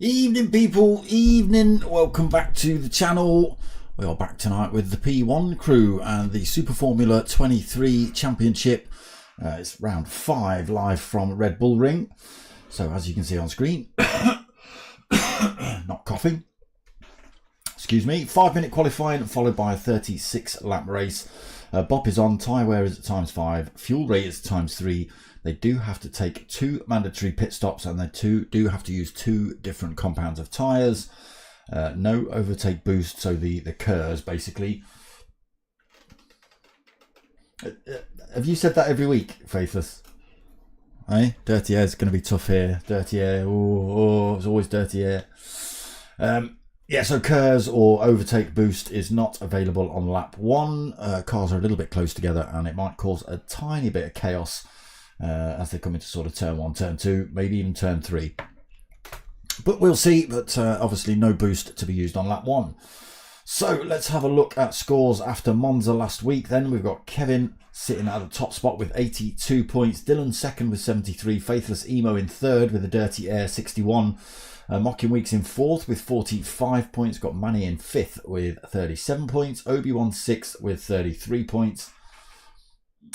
Evening people, evening, welcome back to the channel. We are back tonight with the P1 crew and the Super Formula 23 Championship. It's round 5 live from RedBull Ring. So as you can see on screen, not coughing, excuse me, 5-minute qualifying followed by a 36 lap race. Bop is on, tyre wear is at #5, fuel rate is at ×3. They do have to take 2 mandatory pit stops and they do have to use 2 different compounds of tyres. No overtake boost, so the KERS basically. Have you said that every week, Faithless? Eh? Dirty air is going to be tough here. Dirty air, oh, it's always dirty air. Yeah, so KERS or overtake boost is not available on lap 1. Cars are a little bit close together and it might cause a tiny bit of chaos as they come into sort of turn 1, turn 2, maybe even turn 3. But we'll see, but obviously no boost to be used on lap 1. So let's have a look at scores after Monza last week then. We've got Kevin sitting at the top spot with 82 points, Dylan second with 73, Faithless Emo in third with a Dirty Air 61, Mocking Weeks in 4th with 45 points, got Manny in 5th with 37 points, Obi-Wan 6th with 33 points,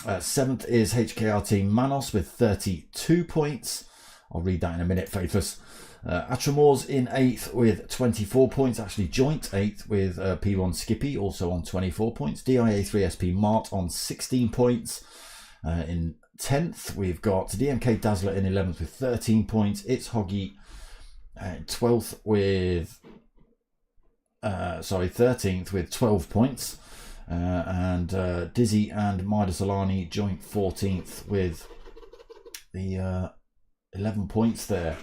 7th is HKRT Manos with 32 points. I'll read that in a minute, Faithless. Atramores in 8th with 24 points, actually joint 8th with P1 Skippy, also on 24 points. DIA3SP Mart on 16 points. In 10th, we've got DMK Dazzler in 11th with 13 points. It's Hoggy 12th with, 13th with 12 points. And Dizzy and Midas Alani joint 14th with the 11 points there.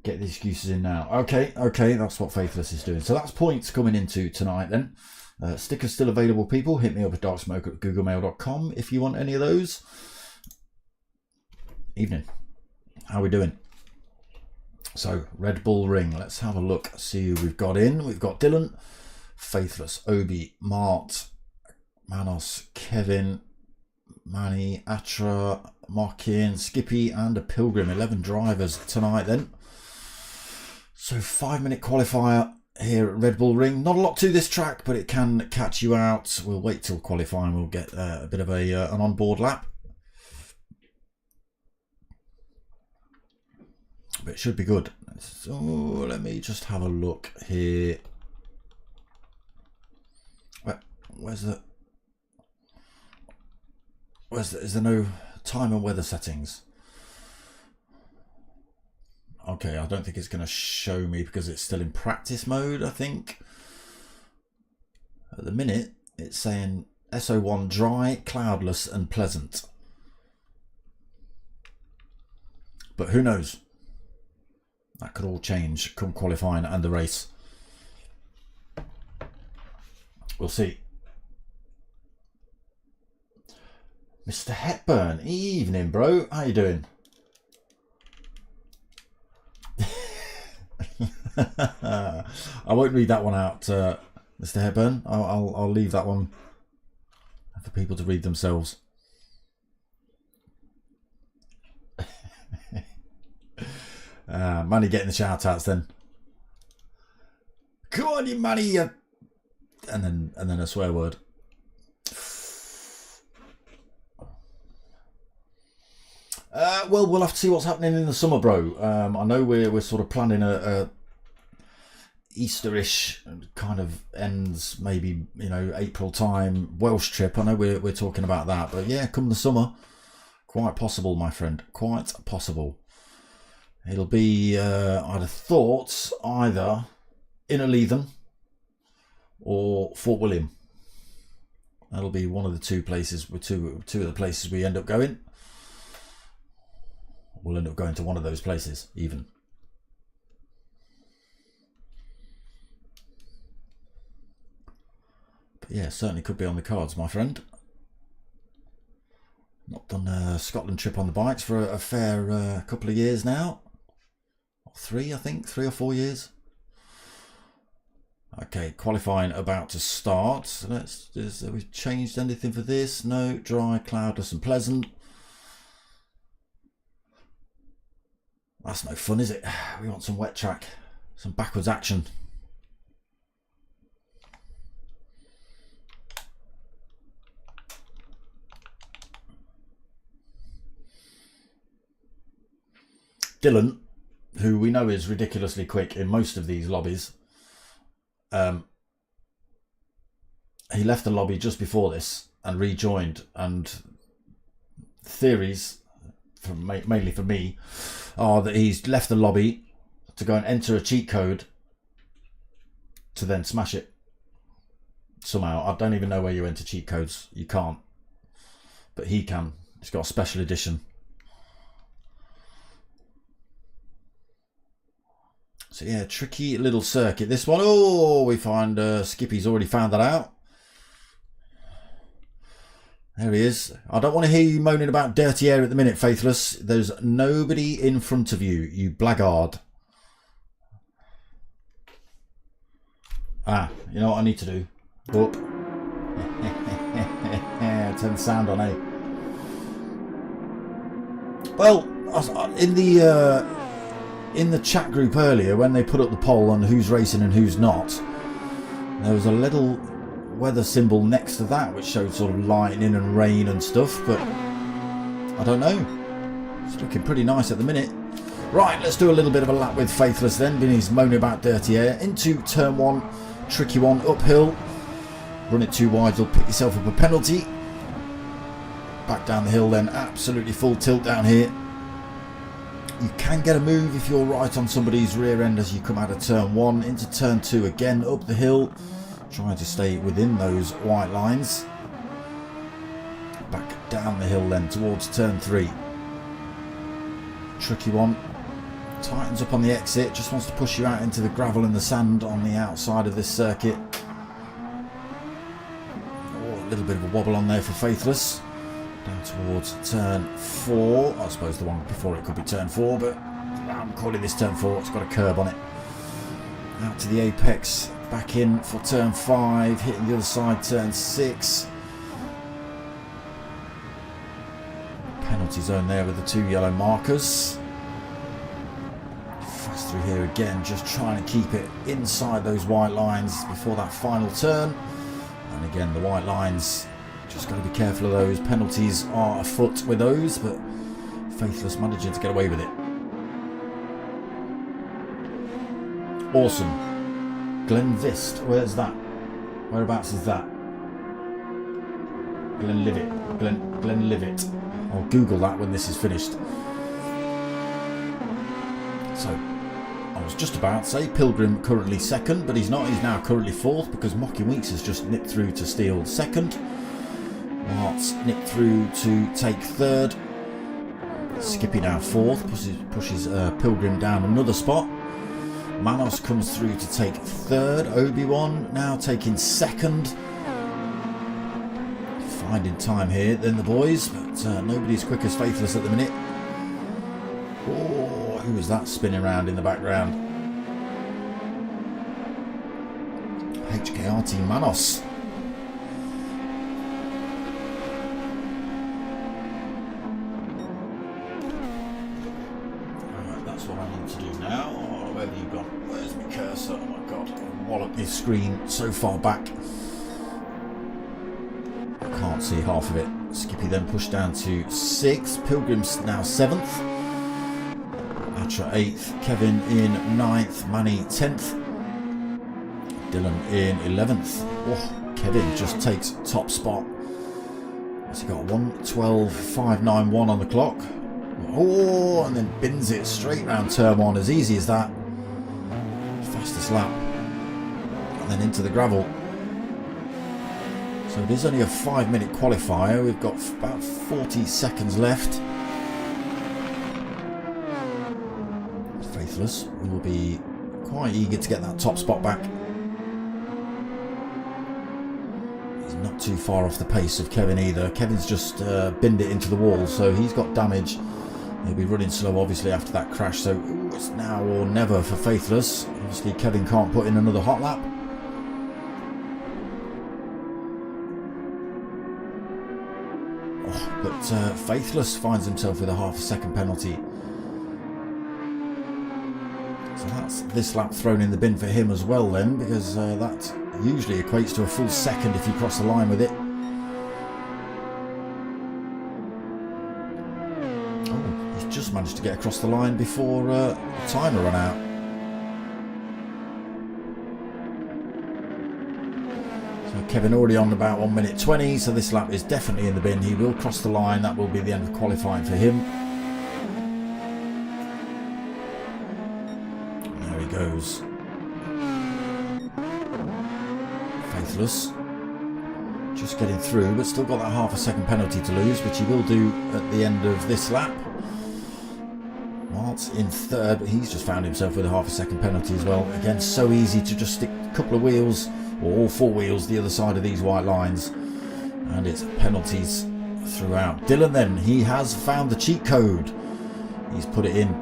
Get the excuses in now. Okay, that's what Faithless is doing. So that's points coming into tonight then. Stickers still available, people. Hit me up at darksmoke@googlemail.com if you want any of those. Evening. How are we doing? So, RedBull Ring. Let's have a look. See who we've got in. We've got Dylan, Faithless, Obi, Mart, Manos, Kevin, Manny, Atra, Mockin, Skippy and a Pilgrim. 11 drivers tonight then. So 5-minute qualifier here at RedBull Ring. Not a lot to this track, but it can catch you out. We'll wait till qualifying. We'll get a bit of an onboard lap. But it should be good. So let me just have a look here. Is there no time and weather settings? Okay, I don't think it's going to show me because it's still in practice mode, I think. At the minute, it's saying SO1 dry, cloudless and pleasant. But who knows? That could all change come qualifying and the race. We'll see. Mr. Hepburn, evening bro, how you doing? I won't read that one out, Mr. Hepburn. I'll leave that one for people to read themselves. Manny getting the shout outs then. Come on, you Manny, and then a swear word. Well, we'll have to see what's happening in the summer, bro. I know we're sort of planning a Easterish kind of ends, maybe, you know, April time Welsh trip. I know we're talking about that, but yeah, come the summer, Quite possible, my friend. Quite possible. It'll be, I'd have thought, either Innerleithen or Fort William. That'll be one of the two places, two of the places we end up going. We'll end up going to one of those places, even. But yeah, certainly could be on the cards, my friend. Not done a Scotland trip on the bikes for a fair couple of years now. 3, I think, 3 or 4 years. Okay, qualifying about to start. So have we changed anything for this? No, dry, cloudless and pleasant. That's no fun, is it? We want some wet track, some backwards action. Dylan, who we know is ridiculously quick in most of these lobbies, he left the lobby just before this and rejoined, and theories, mainly for me, are that he's left the lobby to go and enter a cheat code to then smash it somehow. I don't even know where you enter cheat codes. You can't, but he can. He's got a special edition. So yeah, tricky little circuit, this one. Oh, we find Skippy's already found that out. There he is. I don't want to hear you moaning about dirty air at the minute, Faithless. There's nobody in front of you, you blackguard. Ah, you know what I need to do? Up. Turn the sound on, eh? Well, in the chat group earlier, when they put up the poll on who's racing and who's not, there was a little weather symbol next to that which showed sort of lightning and rain and stuff, but I don't know. It's looking pretty nice at the minute. Right, let's do a little bit of a lap with Faithless then, being he's moaning about dirty air. Into turn 1, tricky one, uphill. Run it too wide, you'll pick yourself up a penalty. Back down the hill then, absolutely full tilt down here. You can get a move if you're right on somebody's rear end as you come out of turn 1. Into turn 2 again, up the hill. Trying to stay within those white lines. Back down the hill then towards turn 3. Tricky one. Tightens up on the exit. Just wants to push you out into the gravel and the sand on the outside of this circuit. Oh, a little bit of a wobble on there for Faithless. Down towards turn 4. I suppose the one before it could be turn 4, but I'm calling this turn 4. It's got a curb on it. Out to the apex. Back in for turn 5, hitting the other side, turn 6. Penalty zone there with the 2 yellow markers. Fast through here again, just trying to keep it inside those white lines before that final turn. And again, the white lines, just got to be careful of those. Penalties are afoot with those, but Faithless managing to get away with it. Awesome. Glenvist, where's that? Whereabouts is that? Glenlivet. Glenlivet. I'll Google that when this is finished. So, I was just about to say Pilgrim currently 2nd, but he's not. He's now currently 4th because Mocky Weeks has just nipped through to steal 2nd. Mart's nipped through to take 3rd. Skippy now 4th, pushes Pilgrim down another spot. Manos comes through to take 3rd. Obi-Wan now taking 2nd. Finding time here then the boys, but nobody's quick as Faithless at the minute. Oh, who was that spinning around in the background? HKR Team Manos. Alright, that's what I need to do now. Oh, where have you gone? Where's my cursor? Oh my god, I've walloped this screen so far back. I can't see half of it. Skippy then pushed down to 6th. Pilgrim's now 7th. Atra 8th. Kevin in 9th. Manny 10th. Dylan in 11th. Oh, Kevin just takes top spot. So got 1:12.591 on the clock. Oh, and then bins it straight round turn one, as easy as that. Fastest lap. And then into the gravel. So it is only a 5-minute qualifier. We've got about 40 seconds left. Faithless will be quite eager to get that top spot back. He's not too far off the pace of Kevin either. Kevin's just binned it into the wall, so he's got damage. He'll be running slow obviously after that crash, so it's now or never for Faithless. Obviously Kevin can't put in another hot lap. Oh, but Faithless finds himself with a half a second penalty. So that's this lap thrown in the bin for him as well then, because that usually equates to a full second if you cross the line with it. Just managed to get across the line before the timer ran out. So Kevin already on about 1:20, so this lap is definitely in the bin. He will cross the line. That will be the end of qualifying for him. There he goes. Faithless. Just getting through, but still got that half a second penalty to lose, which he will do at the end of this lap. Mart's in third, but he's just found himself with a half a second penalty as well. Again, so easy to just stick a couple of wheels, or all four wheels, the other side of these white lines, and it's penalties throughout. Dylan then, he has found the cheat code. He's put it in.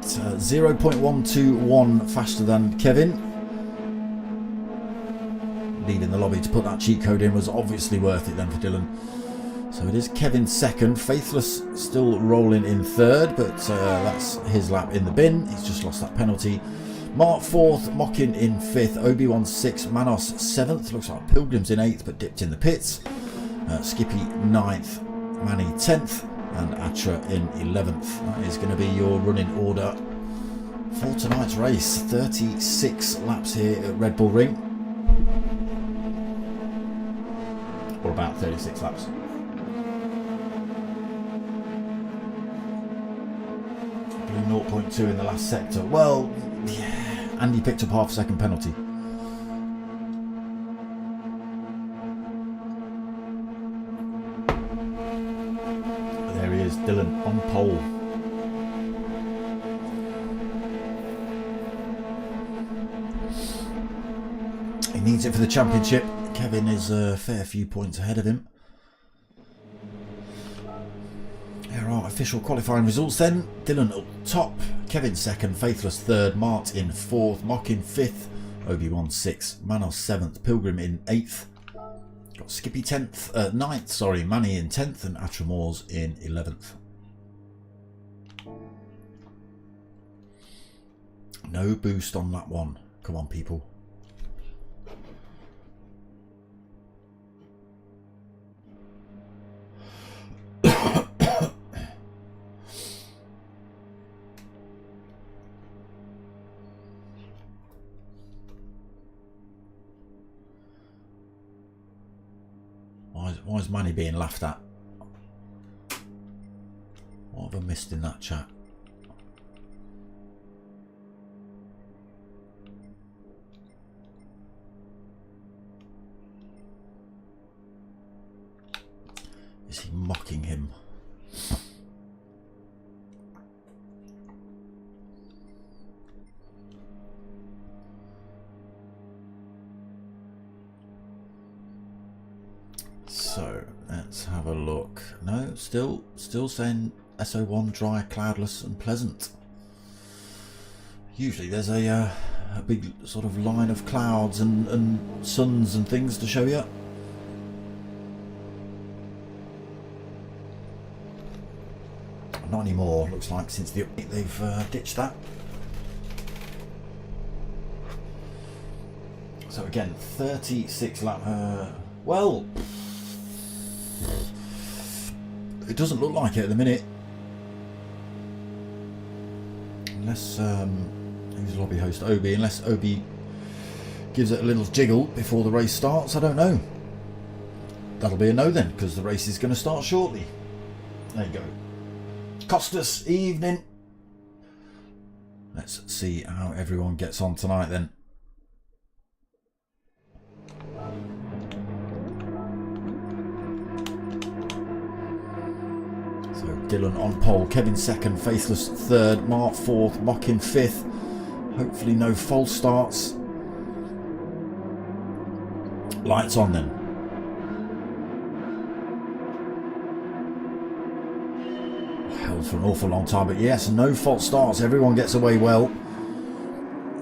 0.121 faster than Kevin. Leading the lobby to put that cheat code in was obviously worth it then for Dylan. So it is Kevin second, Faithless still rolling in third, but that's his lap in the bin. He's just lost that penalty. Mark fourth, Mockin in fifth, Obi-Wan sixth, Manos seventh. Looks like Pilgrim's in eighth, but dipped in the pits. Skippy ninth, Manny 10th, and Atra in 11th. That is going to be your running order for tonight's race. 36 laps here at RedBull Ring. Or about 36 laps. Blew 0.2 in the last sector. Well, yeah, Andy picked up half a second penalty. There he is, Dylan on pole. He needs it for the championship. Kevin is a fair few points ahead of him. There are official qualifying results then. Dylan up top, Kevin second, Faithless third, Mart in fourth, Mock in fifth, Obi-Wan sixth, Manos seventh, Pilgrim in eighth. Got Skippy 9th, sorry, Manny in 10th, and Atramores in 11th. No boost on that one. Come on, people. Why is Manny being laughed at? What have I missed in that chat? Is he mocking him? So let's have a look. No, still saying SO1 dry, cloudless and pleasant. Usually there's a big sort of line of clouds and suns and things to show you. Not anymore, looks like since the update they've ditched that. So again, 36 lap. Well, it doesn't look like it at the minute. Unless, who's lobby host? Obi. Unless Obi gives it a little jiggle before the race starts, I don't know. that'll be a no then, because the race is going to start shortly. There you go. Costas, evening. Let's see how everyone gets on tonight then. So Dylan on pole, Kevin second, Faithless third, Mark fourth, Mockin fifth. Hopefully no false starts. Lights on then. Held for an awful long time, but yes, no false starts. Everyone gets away well.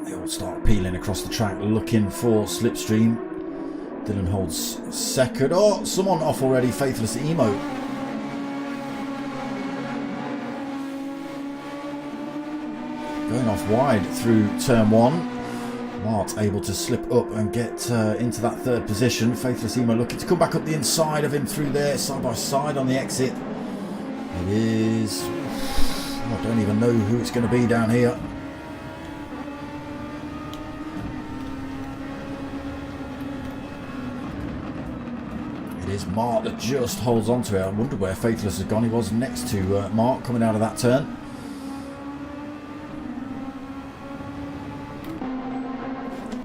They all start peeling across the track looking for slipstream. Dylan holds second. Oh, someone off already, Faithless Emo. Going off wide through turn one. Mart able to slip up and get into that third position. Faithless Emo looking to come back up the inside of him through there, side by side on the exit. It is... I don't even know who it's going to be down here. It is Mart that just holds on to it. I wonder where Faithless has gone. He was next to Mart coming out of that turn.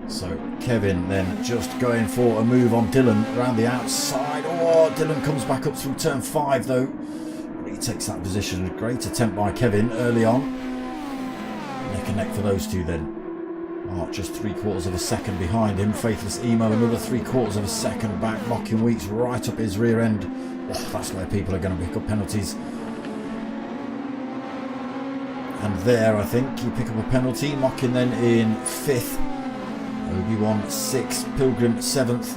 So Kevin then just going for a move on Dylan around the outside. Oh, Dylan comes back up through turn 5 though. He takes that position. A great attempt by Kevin early on. Neck and neck for those two then. Mart just 3/4 of a second behind him. Faithless Emo another 3/4 of a second back. Mocking Weeks right up his rear end. Oh, that's where people are going to pick up penalties. And there I think you pick up a penalty. Mocking then in 5th. Obi-Wan 6th, Pilgrim 7th,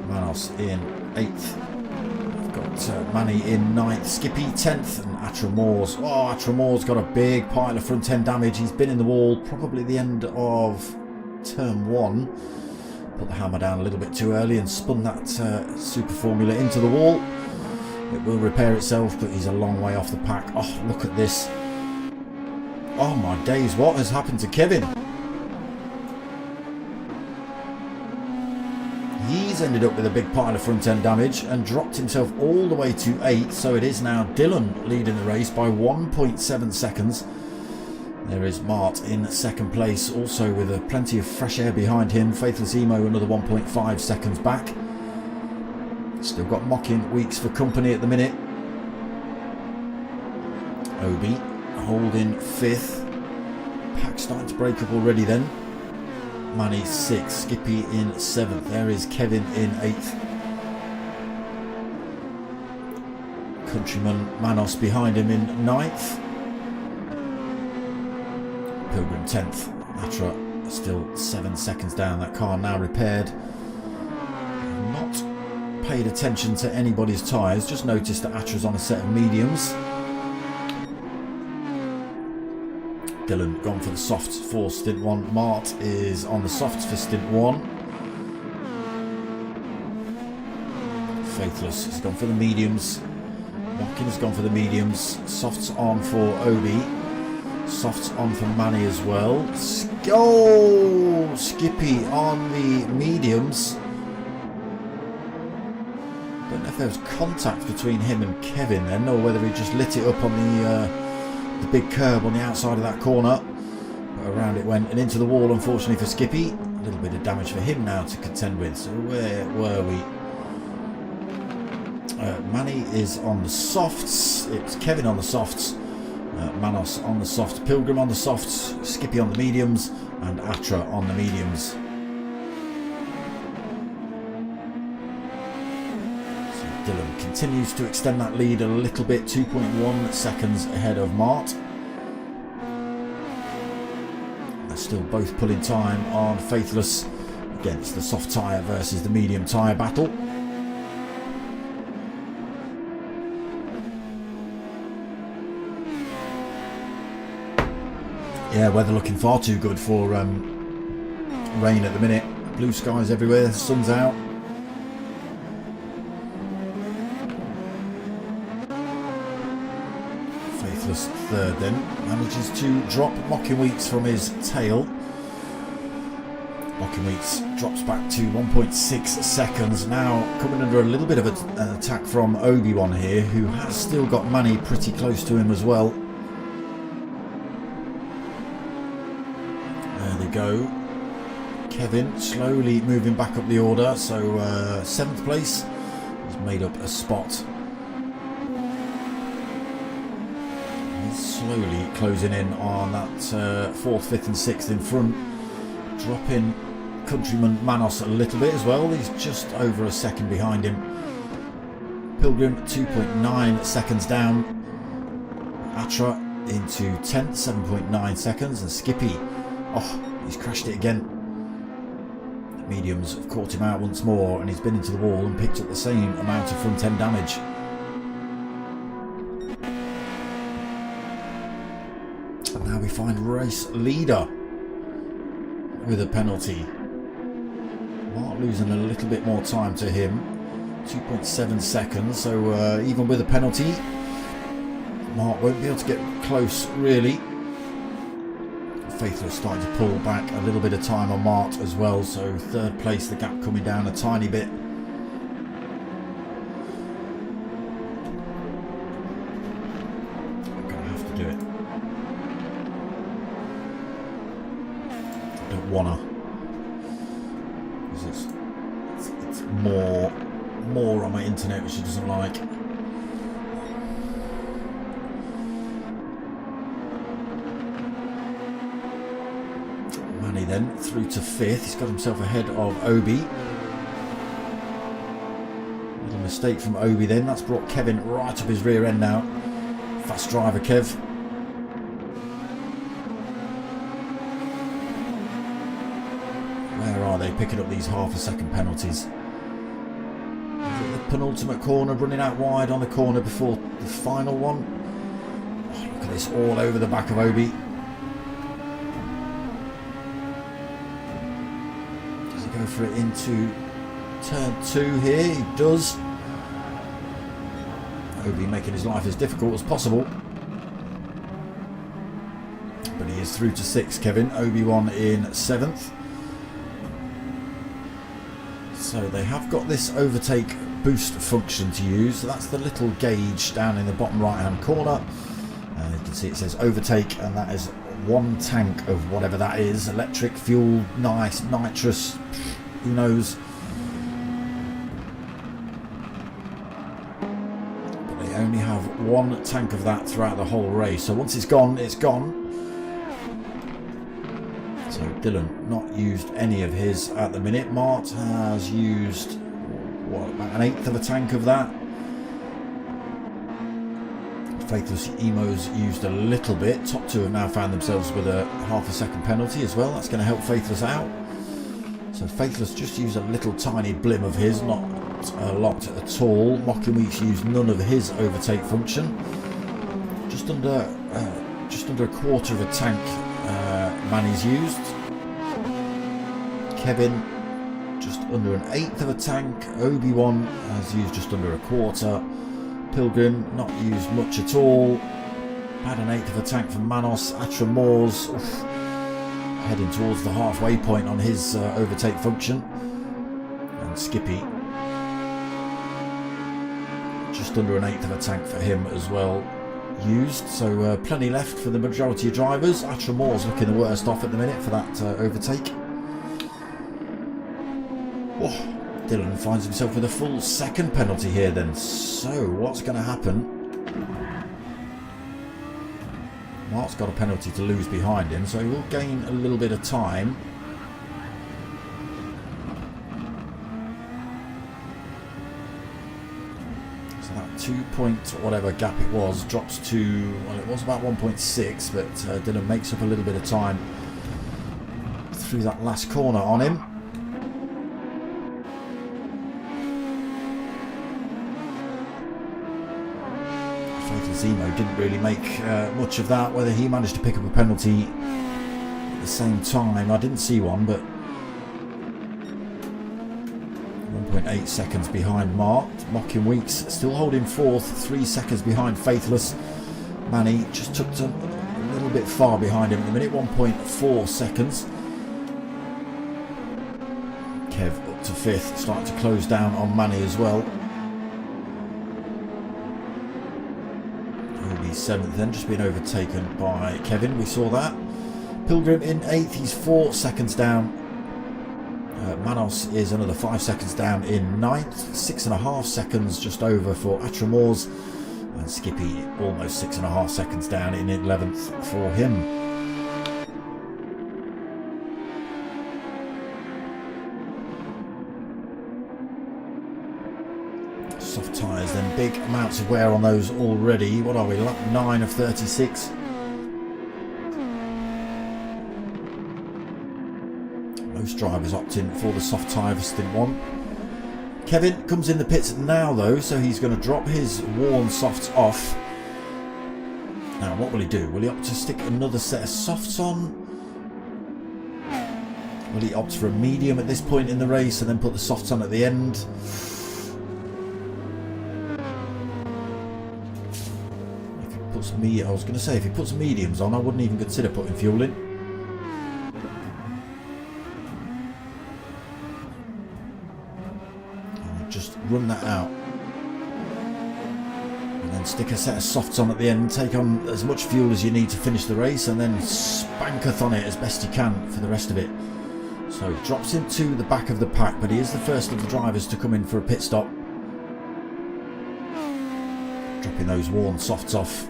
Manos in 8th. We've got Manny in 9th, Skippy 10th, and Atramores. Oh, Atramores got a big pile of front end damage. He's been in the wall probably at the end of turn 1. Put the hammer down a little bit too early and spun that super formula into the wall. It will repair itself, but he's a long way off the pack. Oh, look at this. Oh my days, what has happened to Kevin? He's ended up with a big pile of front end damage and dropped himself all the way to 8th. So it is now Dylan leading the race by 1.7 seconds. There is Mart in 2nd place, also with plenty of fresh air behind him. Faithless Emo another 1.5 seconds back. Still got Mocking Weeks for company at the minute. Obi holding 5th. Pack starting to break up already then. Manny 6th, Skippy in 7th. There is Kevin in 8th. Countryman Manos behind him in 9th. Pilgrim 10th. Atra still 7 seconds down. That car now repaired. Not paid attention to anybody's tyres. Just noticed that Atra's on a set of mediums. Dylan gone for the softs for stint 1. Mart is on the softs for stint 1. Faithless has gone for the mediums. Mockin has gone for the mediums. Softs on for Obi. Softs on for Manny as well. Oh, Skippy on the mediums. Don't know if there was contact between him and Kevin then, or whether he just lit it up on the big curb on the outside of that corner. But around it went and into the wall, unfortunately for Skippy. A little bit of damage for him now to contend with. So where were we? Manny is on the softs. It's Kevin on the softs. Manos on the soft. Pilgrim on the softs. Skippy on the mediums. And Atra on the mediums. So Dylan continues to extend that lead a little bit. 2.1 seconds ahead of Mart. They're still both pulling time on Faithless. Again, it's the soft tyre versus the medium tyre battle. Yeah, weather looking far too good for rain at the minute. Blue skies everywhere, sun's out. Faithless third then. Manages to drop Mocking Weeks from his tail. Weeks drops back to 1.6 seconds. Now coming under a little bit of an attack from Obi-Wan here, who has still got Manny pretty close to him as well. There they go. Kevin slowly moving back up the order, so 7th place. He's made up a spot. He's slowly closing in on that 4th, 5th and 6th in front, dropping countryman Manos a little bit as well. He's just over a second behind him. Pilgrim 2.9 seconds down. Atra into 10th, 7.9 seconds, and Skippy, oh, he's crashed it again. The mediums have caught him out once more, and he's been into the wall and picked up the same amount of front end damage. And now we find race leader with a penalty. Mark losing a little bit more time to him, 2.7 seconds, so even with a penalty, Mark won't be able to get close really. Faithless starting to pull back a little bit of time on Mark as well, so 3rd place, the gap coming down a tiny bit. I'm going to have to do it. I don't wanna. It's more on my internet, which she doesn't like. Manny then through to 5th. He's got himself ahead of Obi. Little mistake from Obi then. That's brought Kevin right up his rear end now. Fast driver Kev. Where are they picking up these half a second penalties? The penultimate corner, running out wide on the corner before the final one. Oh, look at this, all over the back of Obi. Does he go for it into turn 2 here? He does. Obi making his life as difficult as possible. But he is through to 6th, Kevin. Obi-Wan in 7th. So they have got this overtake boost function to use. So that's the little gauge down in the bottom right hand corner. You can see it says overtake, and that is 1 tank of whatever that is. Electric, fuel, nitrous, who knows. But they only have 1 tank of that throughout the whole race. So once it's gone, it's gone. So Dylan not used any of his at the minute. Mart has used what, about 1/8 of a tank of that. Faithless Emo's used a little bit. Top 2 have now found themselves with a half a second penalty as well. That's going to help Faithless out. So Faithless just used a little tiny blim of his, not a lot at all. Mocking Weeks used none of his overtake function. Just under a quarter of a tank Manny's used. Kevin just under 1/8 of a tank. Obi-Wan has used just under a quarter. Pilgrim not used much at all. About 1/8 of a tank from Manos. Atra Moores heading towards the halfway point on his overtake function. And Skippy just under 1/8 of a tank for him as well used. So plenty left for the majority of drivers. Atra Moore's looking the worst off at the minute for that overtake. Oh, Dylan finds himself with a full second penalty here then. So what's going to happen? Mark's got a penalty to lose behind him, so he will gain a little bit of time. So that 2 point whatever gap it was drops to, well, it was about 1.6, but Dylan makes up a little bit of time through that last corner on him. Zemo didn't really make much of that. Whether he managed to pick up a penalty at the same time, I didn't see one, but 1.8 seconds behind Mark. Mocking Weeks still holding 4th, 3 seconds behind Faithless. Manny just took a little bit far behind him at the minute, 1.4 seconds. 5th, starting to close down on Manny as well. Obi 7th then, just being overtaken by Kevin, we saw that. Pilgrim in 8th, he's 4 seconds down. Manos is another 5 seconds down in 9th, 6.5 seconds just over for Atramores, and Skippy almost 6.5 seconds down in 11th for him. Soft tyres then, big amounts of wear on those already. What are we, lap 9 of 36? Most drivers opt in for the soft tyre for stint 1. Kevin comes in the pits now though, so he's going to drop his worn softs off. Now what will he do? Will he opt to stick another set of softs on? Will he opt for a medium at this point in the race and then put the softs on at the end? If he puts I was going to say, if he puts mediums on, I wouldn't even consider putting fuel in. Just run that out and then stick a set of softs on at the end, take on as much fuel as you need to finish the race, and then spanketh on it as best you can for the rest of it. So he drops into the back of the pack, but he is the first of the drivers to come in for a pit stop, dropping those worn softs off.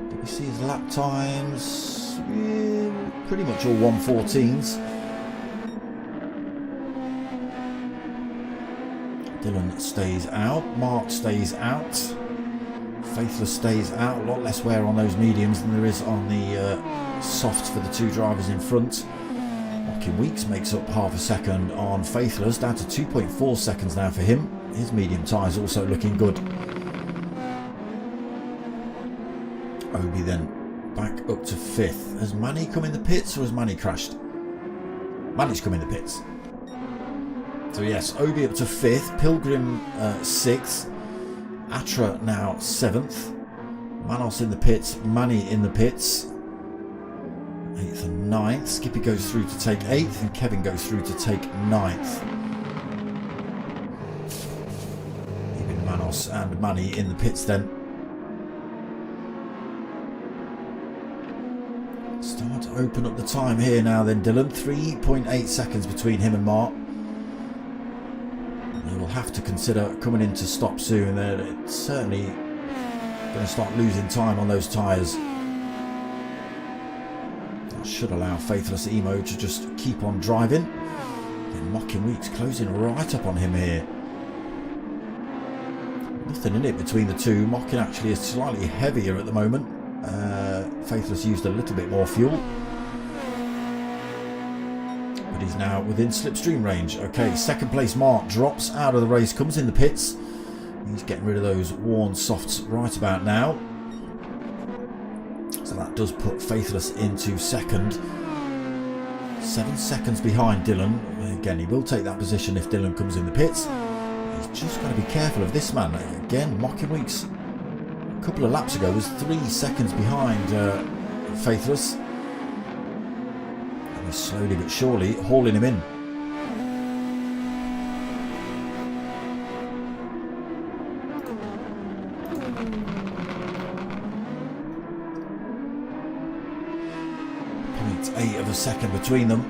Did we see his lap times? Yeah, pretty much all 1:14s. Dylan stays out, Mark stays out, Faithless stays out. A lot less wear on those mediums than there is on the softs for the two drivers in front. Mocking Weeks makes up half a second on Faithless, down to 2.4 seconds now for him. His medium tyres also looking good. Obi then back up to 5th. Has Manny come in the pits or has Manny crashed? Manny's come in the pits. So yes, Obi up to 5th, Pilgrim 6th, Atra now 7th, Manos in the pits, Manny in the pits, 8th and 9th, Skippy goes through to take 8th and Kevin goes through to take 9th. Even Manos and Manny in the pits then. Start to open up the time here now then, Dylan, 3.8 seconds between him and Mark. You will have to consider coming in to stop soon. They're certainly going to start losing time on those tyres. That should allow Faithless Emo to just keep on driving. Then Mocking Weeks closing right up on him here. Nothing in it between the two. Mocking actually is slightly heavier at the moment. Faithless used a little bit more fuel. But he's now within slipstream range. Okay, second place Mark drops out of the race, comes in the pits. He's getting rid of those worn softs right about now. So that does put Faithless into second. 7 seconds behind Dylan. Again, he will take that position if Dylan comes in the pits. He's just got to be careful of this man. Again, Mocking Weeks a couple of laps ago was 3 seconds behind Faithless. And he's slowly but surely hauling him in. .8 of a second between them.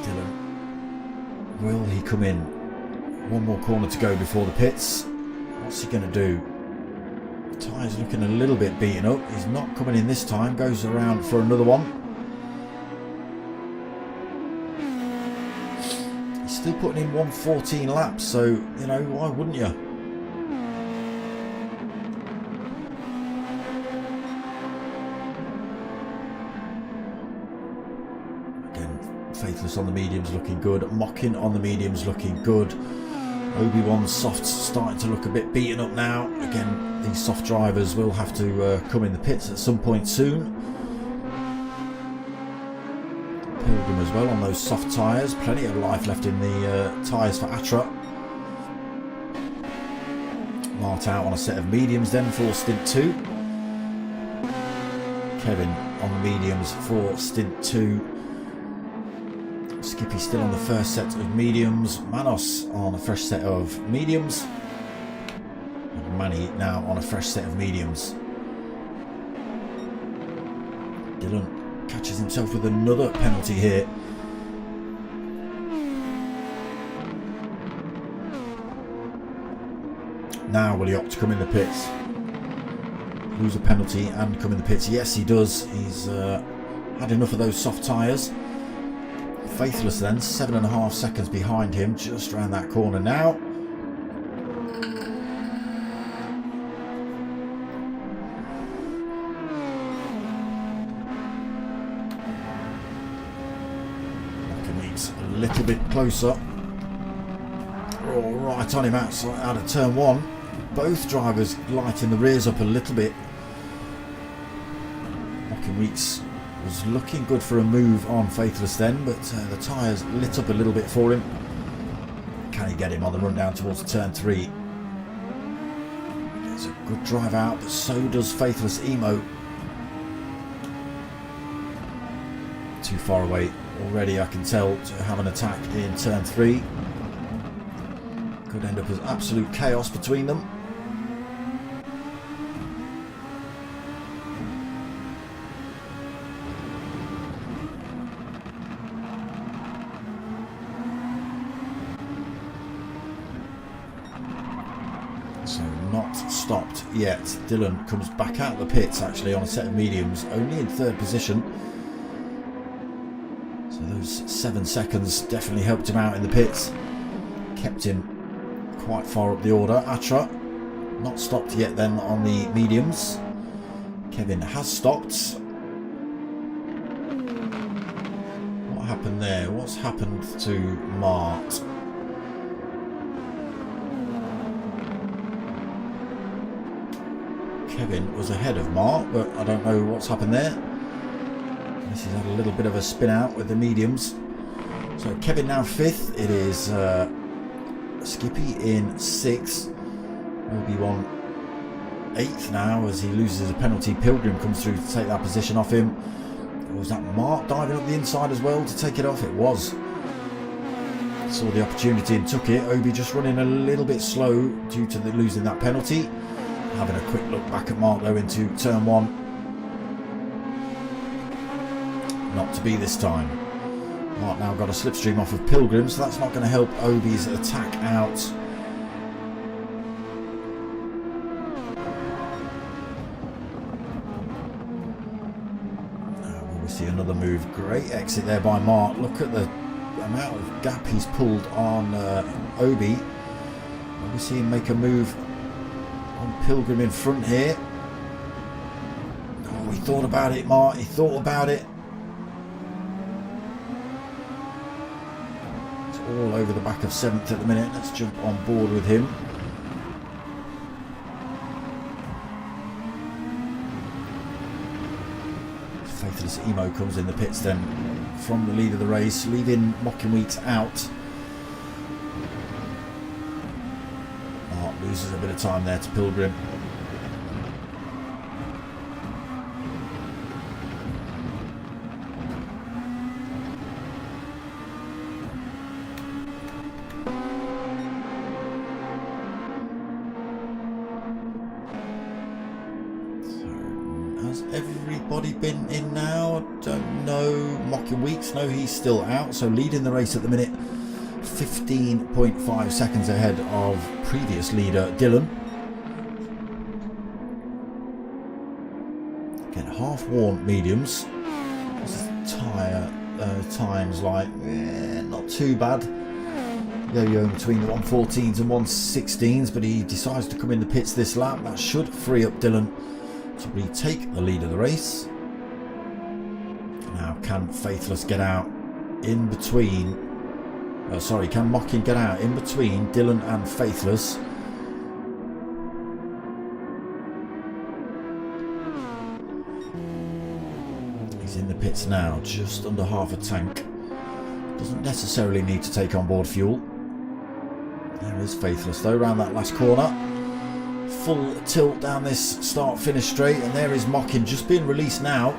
Dylan, will he come in? One more corner to go before the pits. What's he going to do? The tyre's looking a little bit beaten up. He's not coming in this time. Goes around for another one. He's still putting in 1:14 laps, so, you know, why wouldn't you? Faithless on the mediums looking good. Mocking on the mediums looking good. Obi-Wan's softs starting to look a bit beaten up now. Again, these soft drivers will have to come in the pits at some point soon. Pilgrim as well on those soft tyres. Plenty of life left in the tyres for Atra. Mart out on a set of mediums then for stint 2. Kevin on the mediums for stint 2. Skippy still on the first set of mediums. Manos on a fresh set of mediums. And Manny now on a fresh set of mediums. Dylan catches himself with another penalty here. Now will he opt to come in the pits? Lose a penalty and come in the pits? Yes, he does. He's had enough of those soft tyres. Faithless then, 7.5 seconds behind him, just around that corner now. Meets a little bit closer. Oh, right on him outside, out of turn 1. Both drivers lighting the rears up a little bit. Weeks was looking good for a move on Faithless then, but the tyres lit up a little bit for him. Can he get him on the run down towards turn 3? There's a good drive out, but so does Faithless Emo. Too far away already, I can tell, to have an attack in turn 3. Could end up as absolute chaos between them. So not stopped yet. Dylan comes back out of the pits actually on a set of mediums, only in 3rd position. So those 7 seconds definitely helped him out in the pits. Kept him quite far up the order. Atra not stopped yet then on the mediums. Kevin has stopped. What happened there? What's happened to Mart? Kevin was ahead of Mark, but I don't know what's happened there. This has had a little bit of a spin out with the mediums. So Kevin now 5th. It is Skippy in 6th. Obi-Wan 8th now as he loses a penalty. Pilgrim comes through to take that position off him. Or was that Mark diving up the inside as well to take it off? It was. Saw the opportunity and took it. Obi just running a little bit slow due to losing that penalty. Having a quick look back at Mark though into turn 1. Not to be this time. Mark now got a slipstream off of Pilgrim, so that's not going to help Obi's attack out. Now we see another move. Great exit there by Mark. Look at the amount of gap he's pulled on Obi. We see him make a move on Pilgrim in front here. Oh, he thought about it, Mark. He thought about it. It's all over the back of 7th at the minute. Let's jump on board with him. Faithless Emo comes in the pits then from the lead of the race, leaving Mockinweeks out. Loses a bit of time there to Pilgrim. So, has everybody been in now? I don't know. Mockinweeks, no, he's still out. So leading the race at the minute. 15.5 seconds ahead of previous leader Dylan. Again, half-worn mediums. Tyre times like not too bad. Yo-yo between the 114s and 116s, but he decides to come in the pits this lap. That should free up Dylan to retake the lead of the race. Now, can Faithless get out in between? Can Mockin get out in between Dylan and Faithless? He's in the pits now, just under half a tank. Doesn't necessarily need to take on board fuel. There is Faithless though, around that last corner. Full tilt down this start-finish straight, and there is Mockin just being released now.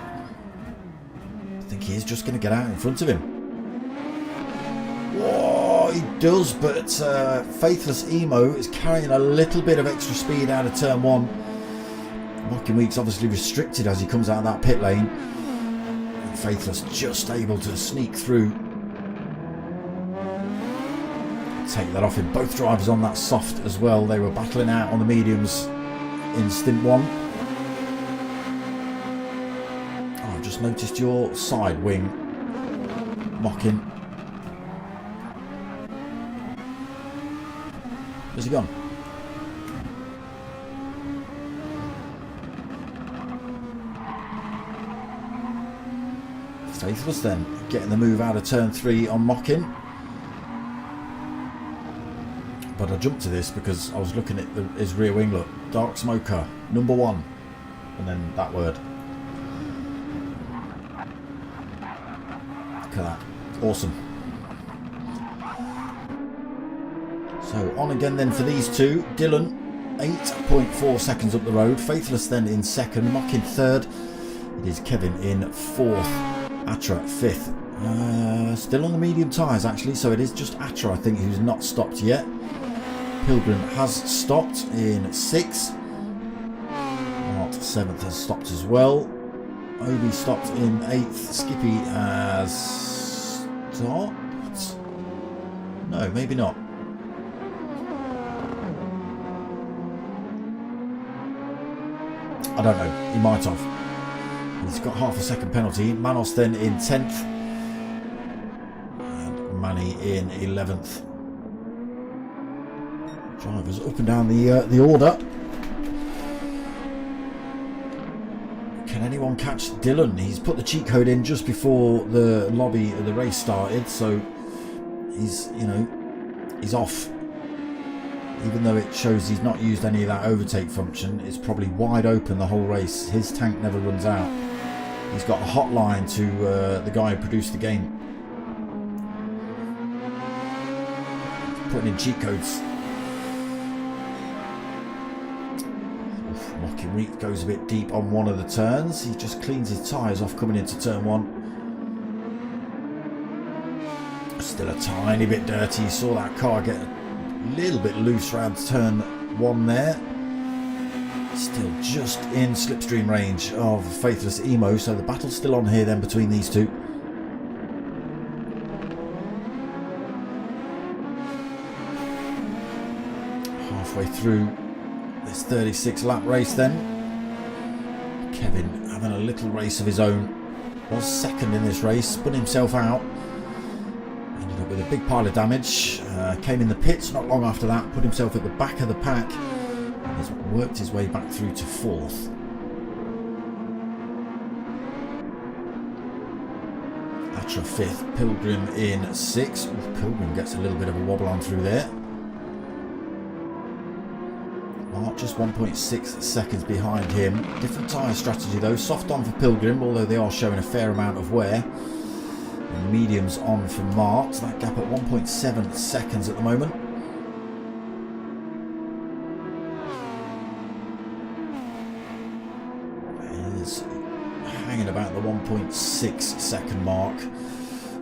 think he is just going to get out in front of him. Whoa, he does, but Faithless Emo is carrying a little bit of extra speed out of turn 1. Mocking Week's obviously restricted as he comes out of that pit lane. And Faithless just able to sneak through. Take that off him. Both drivers on that soft as well. They were battling out on the mediums in stint 1. Oh, I've just noticed your side wing, Mocking. Where's he gone? Faithless then getting the move out of turn 3 on Mocking. But I jumped to this because I was looking at his rear wing. Look, Dark Smoker, number 1, and then that word. Look at that, awesome. So on again then for these two. Dylan 8.4 seconds up the road. Faithless then in second. Mocking third. It is Kevin in 4th. Atra 5th. Still on the medium tyres actually, so it is just Atra I think who's not stopped yet. Pilgrim has stopped in 6th. Mart 7th has stopped as well. Obi stopped in 8th. Skippy has stopped. No, maybe not. I don't know. He might have. He's got half a second penalty. Manos then in 10th. And Manny in 11th. Drivers up and down the order. Can anyone catch Dylan? He's put the cheat code in just before the lobby of the race started, so he's, you know, he's off. Even though it shows he's not used any of that overtake function, it's probably wide open the whole race. His tank never runs out. He's got a hotline to the guy who produced the game. Putting in cheat codes. Mocking Reek goes a bit deep on one of the turns. He just cleans his tyres off coming into turn 1. Still a tiny bit dirty. You saw that car get a little bit loose around turn 1 there. Still just in slipstream range of Faithless Emo, so the battle's still on here then between these two. Halfway through this 36 lap race then. Kevin having a little race of his own. Was second in this race, spun himself out. Ended up with a big pile of damage. Came in the pits not long after that, put himself at the back of the pack. And has worked his way back through to 4th. Atra 5th, Pilgrim in 6th. Ooh, Pilgrim gets a little bit of a wobble on through there. Just 1.6 seconds behind him. Different tyre strategy though. Soft on for Pilgrim, although they are showing a fair amount of wear. And mediums on for Mart. That gap at 1.7 seconds at the moment. It is hanging about the 1.6 second mark.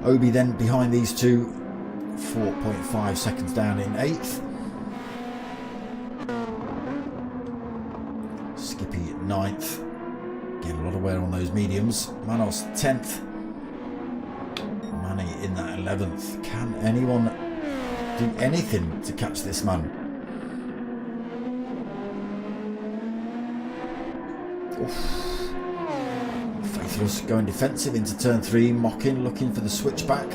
Obi then behind these two. 4.5 seconds down in 8th. 9th. Getting a lot of wear on those mediums. Manos 10th. Manny in that 11th. Can anyone do anything to catch this man? Oof. Faithless going defensive into turn 3. Mocking, looking for the switchback.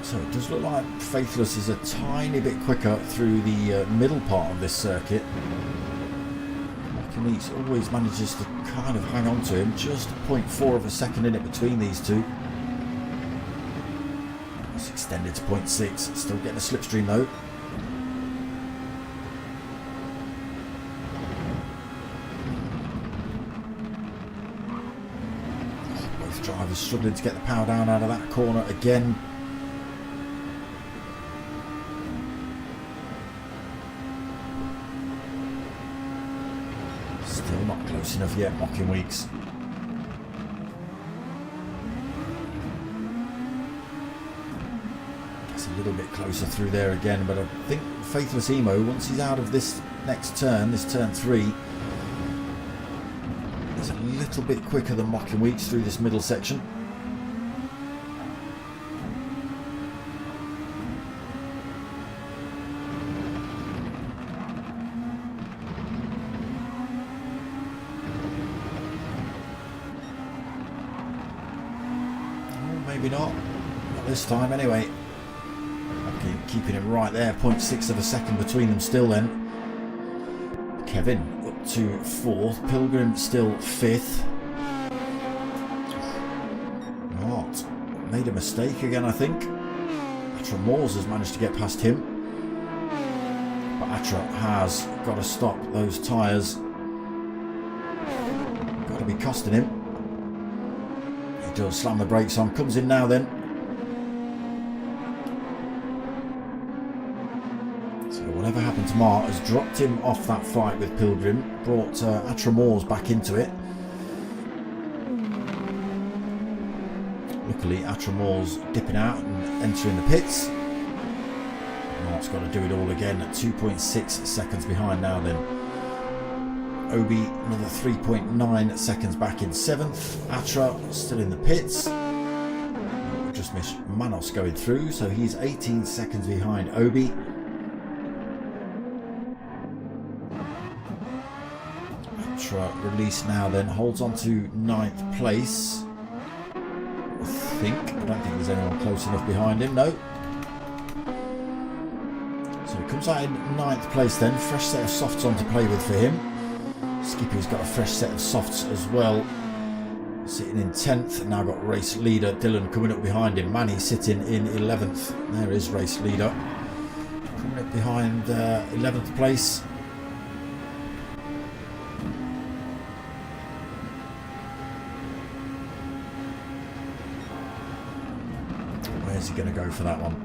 So it does look like Faithless is a tiny bit quicker through the middle part of this circuit. Mocking always manages to kind of hang on to him, just 0.4 of a second in it between these two. It's extended to 0.6, still getting a slipstream though. He's struggling to get the power down out of that corner again. Still not close enough yet, Mocking Weeks. It's a little bit closer through there again, but I think Faithless Emo, once he's out of this next turn, this turn 3, is a little bit quicker than Mocking Weeks through this middle section. Maybe not this time anyway. Okay, keeping it right there, 0.6 of a second between them still then. Kevin up to 4th, Pilgrim still 5th. Mart made a mistake again, I think. Atra Moores has managed to get past him, but Atra has got to stop those tyres. Got to be costing him. Does slam the brakes on, comes in now then. So whatever happened to Mart has dropped him off that fight with Pilgrim, brought Atra Moores back into it. Luckily Atra Moores dipping out and entering the pits. Mart's got to do it all again at 2.6 seconds behind now then. Obi another 3.9 seconds back in 7th. Atra still in the pits. We just missed Manos going through, so he's 18 seconds behind Obi. Atra released now then, holds on to 9th place. I don't think there's anyone close enough behind him, no. So he comes out in 9th place then, fresh set of softs on to play with for him. Skippy's got a fresh set of softs as well, sitting in 10th. Now got race leader Dylan coming up behind him. Manny sitting in 11th. There is race leader coming up behind 11th place. Where's he going to go for that one?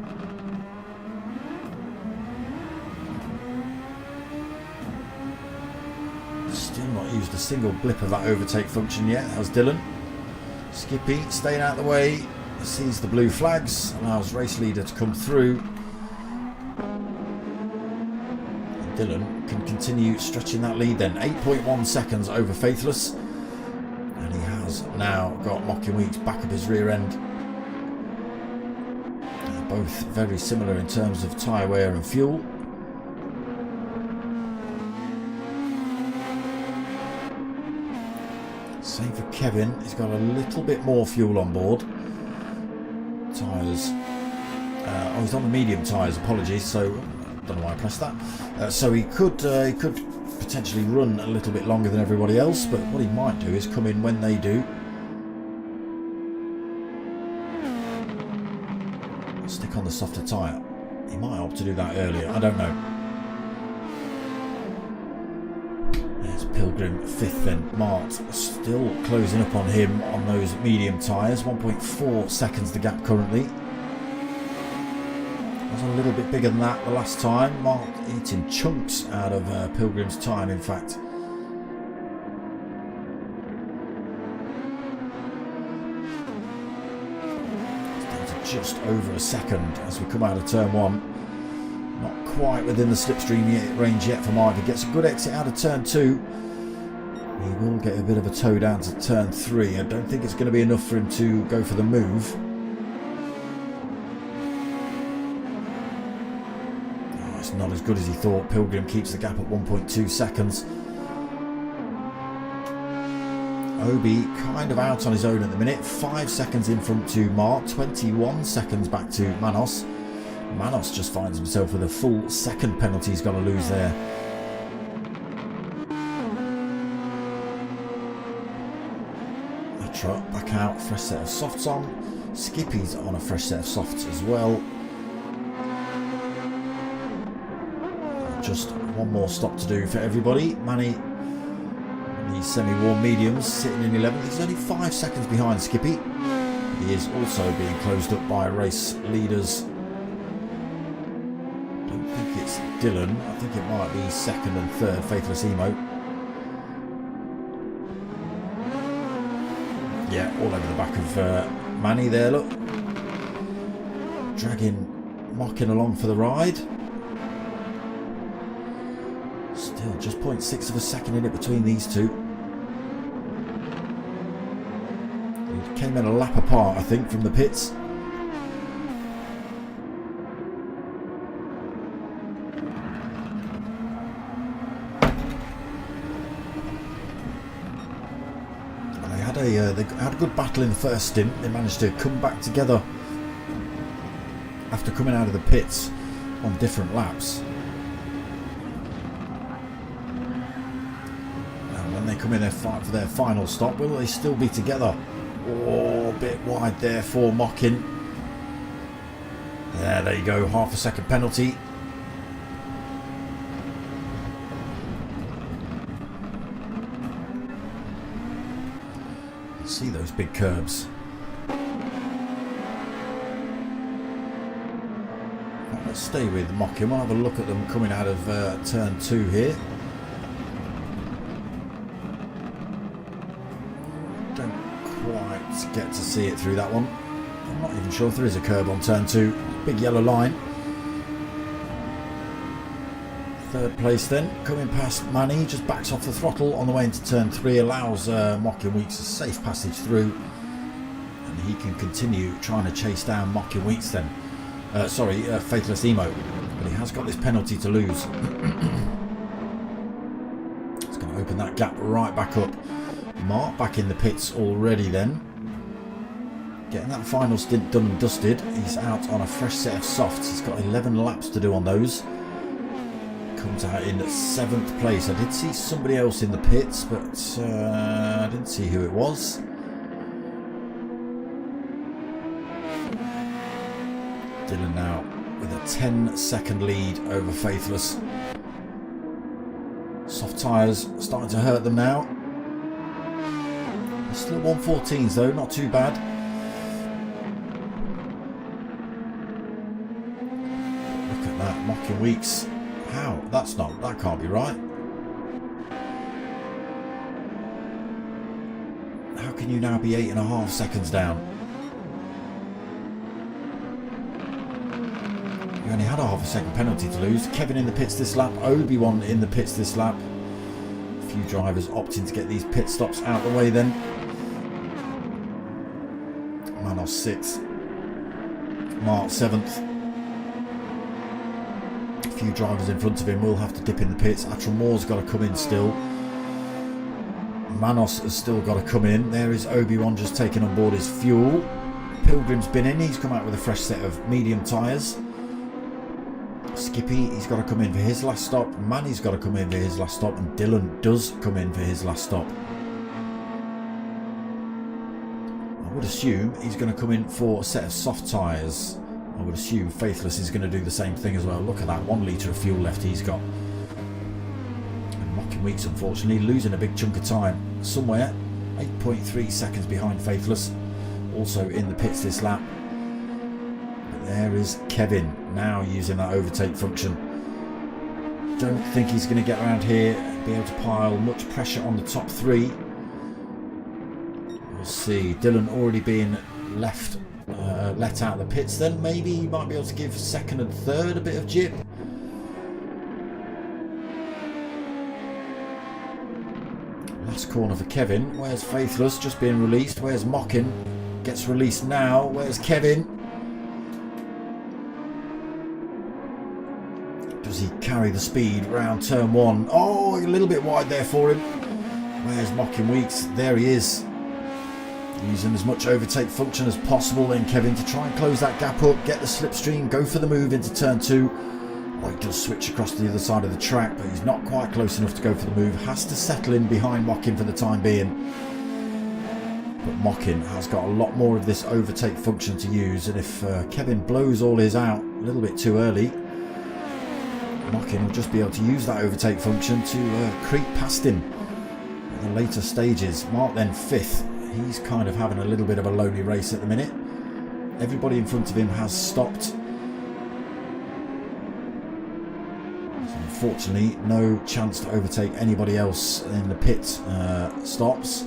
Still not used a single blip of that overtake function yet, as Dylan. Skippy staying out of the way, sees the blue flags, allows race leader to come through. And Dylan can continue stretching that lead then, 8.1 seconds over Faithless. And he has now got Mocking Weeks back up his rear end. They're both very similar in terms of tyre wear and fuel. Same for Kevin, he's got a little bit more fuel on board. Tyres, he's on the medium tyres, apologies, so I don't know why I pressed that. So he could potentially run a little bit longer than everybody else, but what he might do is come in when they do. Stick on the softer tyre. He might opt to do that earlier, I don't know. Pilgrim 5th then. Mart still closing up on him on those medium tyres. 1.4 seconds the gap currently. Was a little bit bigger than that the last time. Mart eating chunks out of Pilgrim's time, in fact. It's down to just over a second as we come out of turn 1. Not quite within the slipstream range yet for Mart. He gets a good exit out of turn 2. He will get a bit of a toe down to turn 3. I don't think it's going to be enough for him to go for the move. Oh, it's not as good as he thought. Pilgrim keeps the gap at 1.2 seconds. Obi kind of out on his own at the minute. 5 seconds in front to Mart. 21 seconds back to Manos. Manos just finds himself with a full second penalty he's got to lose there. Back out, fresh set of softs on. Skippy's on a fresh set of softs as well. Just one more stop to do for everybody. Manny, the semi-warm mediums, sitting in 11th. He's only 5 seconds behind Skippy. He is also being closed up by race leaders. I don't think it's Dylan. I think it might be second and third, Faithless Emo. Yeah, all over the back of Manny there, look. Dragging Mockin along for the ride. Still just 0.6 of a second in it between these two. It came in a lap apart, I think, from the pits. They had a good battle in the first stint. They managed to come back together after coming out of the pits on different laps. And when they come in their fight for their final stop, will they still be together? Oh, a bit wide there for Mockin. Yeah, there you go, half a second penalty. See those big curbs. Let's stay with Mockin. We'll have a look at them coming out of turn 2 here. Don't quite get to see it through that one. I'm not even sure if there is a curb on turn 2. Big yellow line. Third place then, coming past Manny, just backs off the throttle on the way into turn 3, allows Mockin Weeks a safe passage through, and he can continue trying to chase down Mockin Weeks then. Faithless Emo, but he has got this penalty to lose. It's going to open that gap right back up. Mark back in the pits already then. Getting that final stint done and dusted. He's out on a fresh set of softs. He's got 11 laps to do on those. Comes out in 7th place. I did see somebody else in the pits, but I didn't see who it was. Dylan now with a 10-second lead over Faithless. Soft tyres starting to hurt them now. They're still 114s though, not too bad. Look at that, Mockin Weeks. How? That can't be right. How can you now be 8.5 seconds down? You only had a half a second penalty to lose. Kevin in the pits this lap, Obi-Wan in the pits this lap. A few drivers opting to get these pit stops out the way then. Manos 6th. Mark 7th. Few drivers in front of him will have to dip in the pits. Atramore's got to come in still. Manos has still got to come in. There is Obi-Wan just taking on board his fuel. Pilgrim's been in. He's come out with a fresh set of medium tyres. Skippy, he's got to come in for his last stop. Manny's got to come in for his last stop. And Dylan does come in for his last stop. I would assume he's going to come in for a set of soft tyres. I would assume Faithless is going to do the same thing as well. Look at that, 1 litre of fuel left he's got. And Mockin Weeks, unfortunately, losing a big chunk of time somewhere. 8.3 seconds behind Faithless. Also in the pits this lap. But there is Kevin, now using that overtake function. Don't think he's going to get around here, be able to pile much pressure on the top 3. We'll see. Dylan already being let out of the pits then. Maybe he might be able to give second and third a bit of jip. Last corner for Kevin. Where's Faithless? Just being released. Where's Mockin? Gets released now. Where's Kevin? Does he carry the speed round turn 1? Oh, a little bit wide there for him. Where's Mockin Weeks? There he is. Using as much overtake function as possible then Kevin to try and close that gap up, get the slipstream, go for the move into turn 2. Oh, he does switch across to the other side of the track, but he's not quite close enough to go for the move. Has to settle in behind Mockin for the time being. But Mockin has got a lot more of this overtake function to use, and if Kevin blows all his out a little bit too early, Mockin will just be able to use that overtake function to creep past him at the later stages. Mark then 5th. He's kind of having a little bit of a lonely race at the minute. Everybody in front of him has stopped. So unfortunately, no chance to overtake anybody else in the pit stops.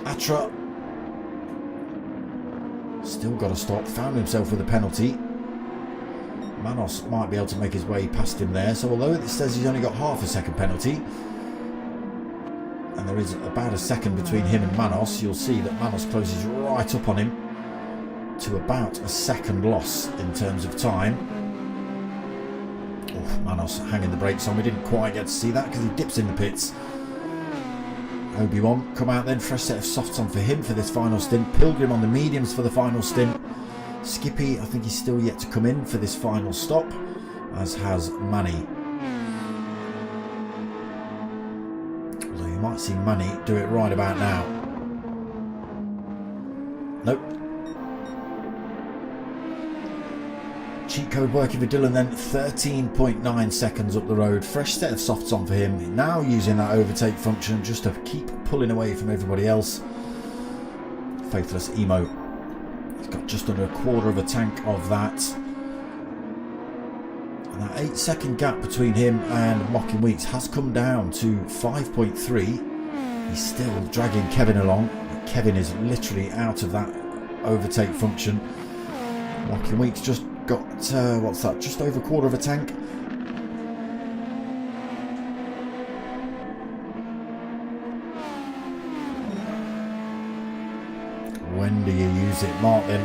Atra still got to stop. Found himself with a penalty. Manos might be able to make his way past him there. So although it says he's only got half a second penalty, and there is about a second between him and Manos, you'll see that Manos closes right up on him to about a second loss in terms of time. Oh, Manos hanging the brakes on. We didn't quite get to see that because he dips in the pits. Obi-Wan come out then. Fresh set of softs on for him for this final stint. Pilgrim on the mediums for the final stint. Skippy, I think he's still yet to come in for this final stop, as has Manny. Although you might see Manny do it right about now. Nope. Cheat code working for Dylan then. 13.9 seconds up the road. Fresh set of softs on for him. Now using that overtake function just to keep pulling away from everybody else. Faithless Emo. He's got just under a quarter of a tank of that. And that 8-second gap between him and Mocking Weeks has come down to 5.3. He's still dragging Kevin along. Kevin is literally out of that overtake function. Mocking Weeks just got, what's that, just over a quarter of a tank. When do you use it, Mark? Then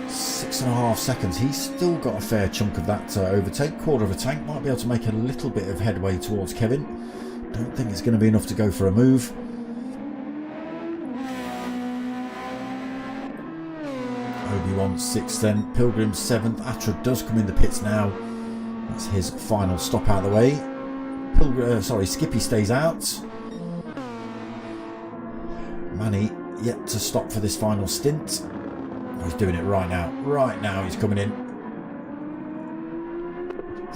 6.5 seconds. He's still got a fair chunk of that overtake. Quarter of a tank. Might be able to make a little bit of headway towards Kevin. Don't think it's going to be enough to go for a move. Obi-Wan 6th then. Pilgrim 7th. Atra does come in the pits now. That's his final stop out of the way. Skippy stays out. Manny yet to stop for this final stint. Oh, he's doing it right now. Right now he's coming in.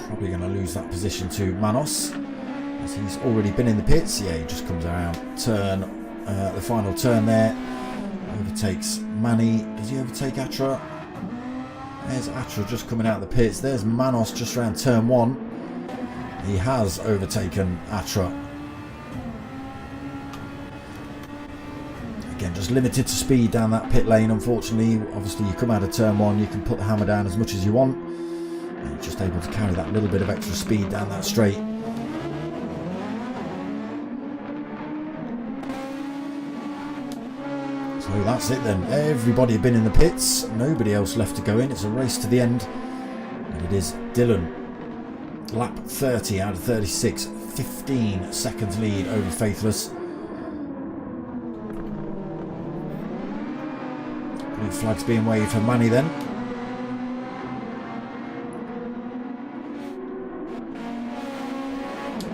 Probably going to lose that position to Manos, as he's already been in the pits. Yeah, he just comes around. Turn, the final turn there. Overtakes Manny. Does he overtake Atra? There's Atra just coming out of the pits. There's Manos just around turn 1. He has overtaken Atra. Again, just limited to speed down that pit lane, unfortunately. Obviously, you come out of turn 1, you can put the hammer down as much as you want. And you're just able to carry that little bit of extra speed down that straight. So that's it then. Everybody had been in the pits. Nobody else left to go in. It's a race to the end. And it is Dylan. Lap 30 out of 36. 15 seconds lead over Faithless. Blue flag's being waved for Manny then.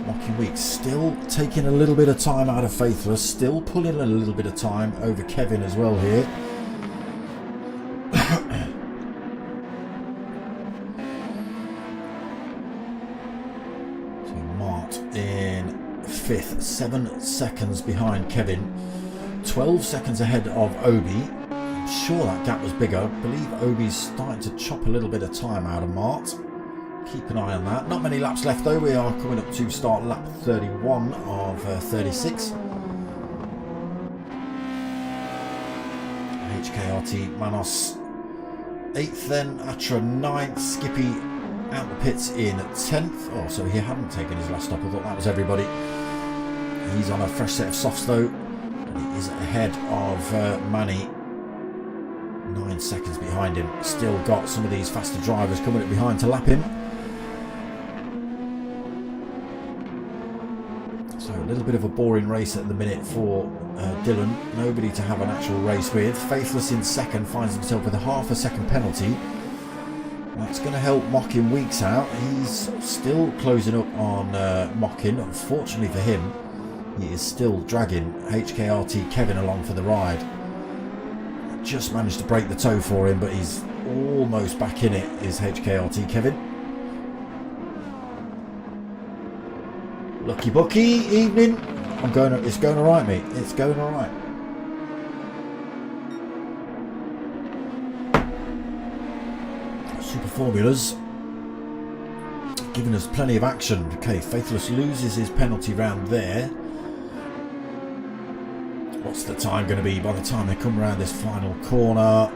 Mocking Weeks still taking a little bit of time out of Faithless. Still pulling a little bit of time over Kevin as well here. So Mart in 5th. 7 seconds behind Kevin. 12 seconds ahead of Obi. Sure that gap was bigger. I believe Obi's starting to chop a little bit of time out of Mart. Keep an eye on that. Not many laps left though. We are coming up to start lap 31 of 36. HKRT Manos 8th then. Atra 9th. Skippy out the pits in 10th. Oh, so he hadn't taken his last stop. I thought that was everybody. He's on a fresh set of softs though. And he is ahead of Manny. 9 seconds behind him. Still got some of these faster drivers coming up behind to lap him. So a little bit of a boring race at the minute for Dylan. Nobody to have an actual race with. Faithless in 2nd finds himself with a half a second penalty. That's going to help Mocking Weeks out. He's still closing up on Mocking. Unfortunately for him, he is still dragging HKRT Kevin along for the ride. Just managed to break the toe for him, but he's almost back in it, is HKRT Kevin. Lucky Bucky, evening. It's going all right, mate. It's going all right. Super Formulas giving us plenty of action. Okay, Faithless loses his penalty round there. What's the time going to be by the time they come around this final corner?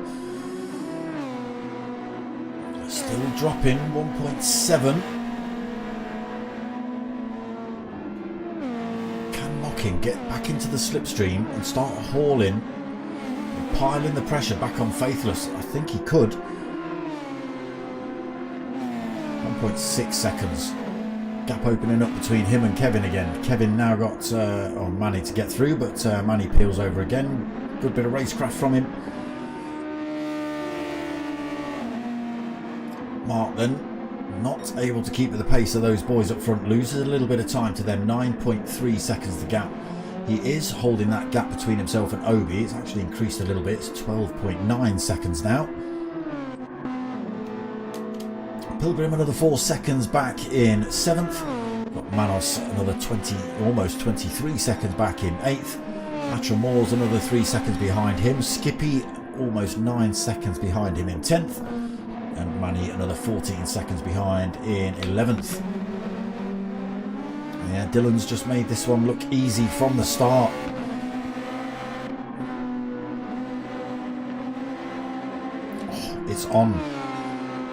Still dropping 1.7. Can Mocking get back into the slipstream and start hauling, and piling the pressure back on Faithless? I think he could. 1.6 seconds. Gap opening up between him and Kevin again. Kevin now got Manny to get through, but Manny peels over again. Good bit of racecraft from him. Mark then not able to keep with the pace of those boys up front, loses a little bit of time to them. 9.3 seconds the gap. He is holding that gap between himself and Obi. It's actually increased a little bit. It's 12.9 seconds now. Pilgrim another 4 seconds back in 7th. Got Manos another 20, almost 23 seconds back in 8th. Matra Moore's another 3 seconds behind him. Skippy almost 9 seconds behind him in 10th. And Manny another 14 seconds behind in 11th. Yeah, Dylan's just made this one look easy from the start. Oh, it's on.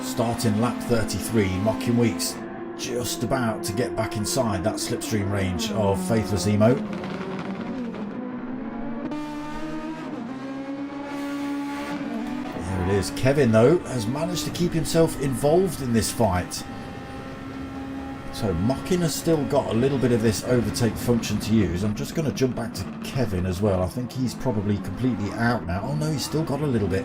Starting lap 33, Mocking Weeks just about to get back inside that slipstream range of Faithless Emo. There it is. Kevin, though, has managed to keep himself involved in this fight. So Mocking has still got a little bit of this overtake function to use. I'm just going to jump back to Kevin as well. I think he's probably completely out now. Oh no, he's still got a little bit.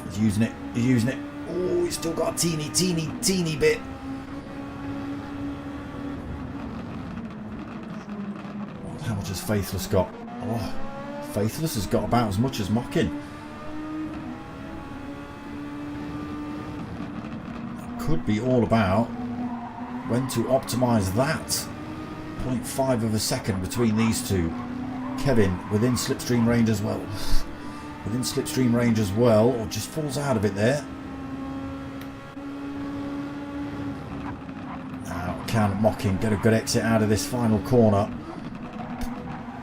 He's using it. He's using it. Oh, he's still got a teeny bit. How much has Faithless got? Oh, Faithless has got about as much as Mocking. That could be all about when to optimise that. 0.5 of a second between these two. Kevin within slipstream range as well. Within slipstream range as well, or just falls out of it there. Now can Mocking get a good exit out of this final corner?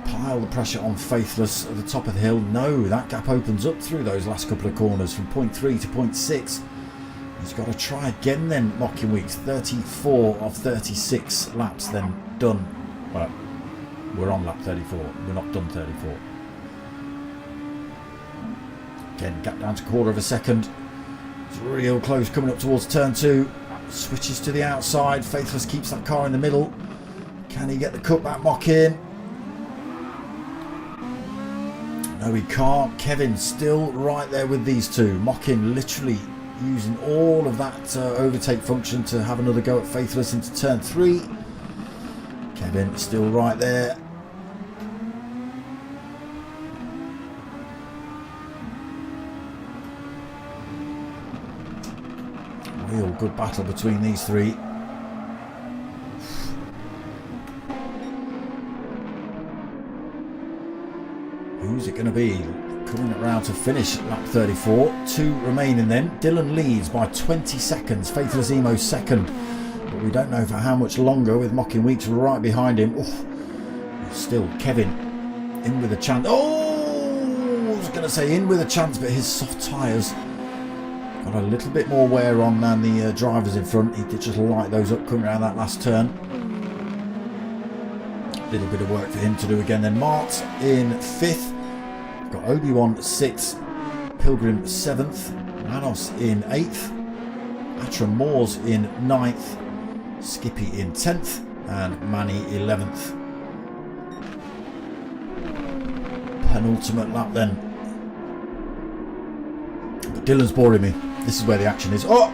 Pile the pressure on Faithless at the top of the hill. No, that gap opens up through those last couple of corners from 0.3 to 0.6. He's got to try again then, Mocking Weeks. 34 of 36 laps then done. Well, we're on lap 34. We're not done 34. Again, gap down to 1/4 of a second. It's real close coming up towards turn 2. Switches to the outside. Faithless keeps that car in the middle. Can he get the cutback, Mocking? No, he can't. Kevin still right there with these two. Mocking literally using all of that overtake function to have another go at Faithless into turn 3. Kevin still right there. Real good battle between these three. Who's it going to be coming around to finish lap 34? 2 remaining then. Dylan leads by 20 seconds. Faithless Emo second. But we don't know for how much longer with Mocking Weeks right behind him. Oof. Still Kevin in with a chance. Oh! I was going to say in with a chance, but his soft tyres got a little bit more wear on than the drivers in front. He did just light those up coming around that last turn. Little bit of work for him to do again then. Mart in 5th. Got Obi-Wan 6th. Pilgrim 7th. Manos in 8th. Atra Moores in 9th. Skippy in 10th. And Manny 11th. Penultimate lap then. But Dylan's boring me. This is where the action is. Oh!